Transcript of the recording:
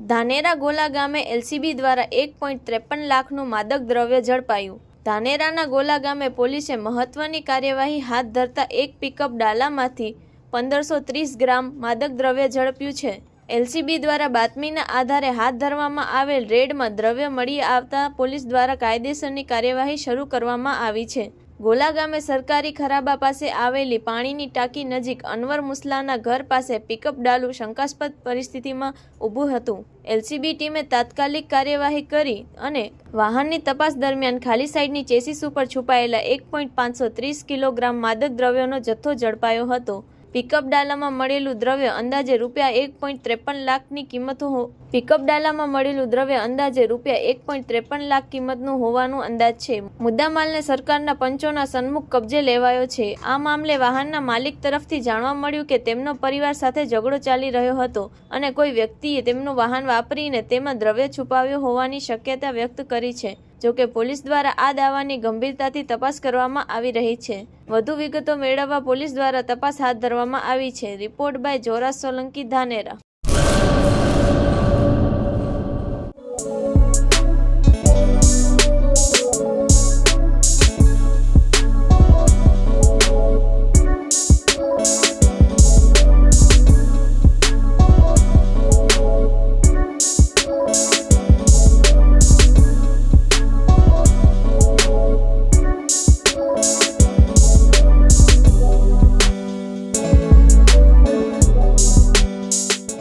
ધાનેરા ગોલા ગામે એલસીબી દ્વારા 1.53 લાખનું માદક દ્રવ્ય ઝડપાયું। ધાનેરાના ગોલા ગામે પોલીસે મહત્વની કાર્યવાહી હાથ ધરતા એક પિકઅપ ડાલામાંથી 1530 ગ્રામ માદક દ્રવ્ય ઝડપ્યું છે। એલસીબી દ્વારા બાતમીના આધારે હાથ ધરવામાં આવેલ રેડમાં દ્રવ્ય મળી આવતા પોલીસ દ્વારા કાયદેસરની કાર્યવાહી શરૂ કરવામાં આવી છે। ગોલા ગામે સરકારી ખરાબા પાસે આવેલી પાણીની ટાંકી નજીક અનવર મુસલાના ઘર પાસે પિકઅપ ડાલું શંકાસ્પદ પરિસ્થિતિમાં ઊભું હતું। એલસીબી ટીમે તાત્કાલિક કાર્યવાહી કરી અને વાહનની તપાસ દરમિયાન ખાલી સાઈડની ચેસીસ ઉપર છુપાયેલા 1.530 કિલોગ્રામ માદક દ્રવ્યનો જથ્થો ઝડપાયો હતો। પિકઅપ ડાલામાં મળેલું દ્રવ્ય અંદાજે રૂપિયા 1.53 લાખની કિંમતનું હોવાનું અંદાજ છે। મુદ્દામાલને સરકારના પંચોના સન્મુખ કબજે લેવાયો છે। આ મામલે વાહનના માલિક તરફથી જાણવા મળ્યું કે તેમનો પરિવાર સાથે ઝઘડો ચાલી રહ્યો હતો અને કોઈ વ્યક્તિએ તેમનું વાહન વાપરીને તેમાં દ્રવ્ય છુપાવ્યો હોવાની શક્યતા વ્યક્ત કરી છે। જોકે પોલીસ દ્વારા આ દાવાની ગંભીરતાથી તપાસ કરવામાં આવી રહી છે। વધુ વિગતો મેળવવા પોલીસ દ્વારા તપાસ હાથ ધરવામાં આવી છે। Report by Joras Solanki, Dhanera.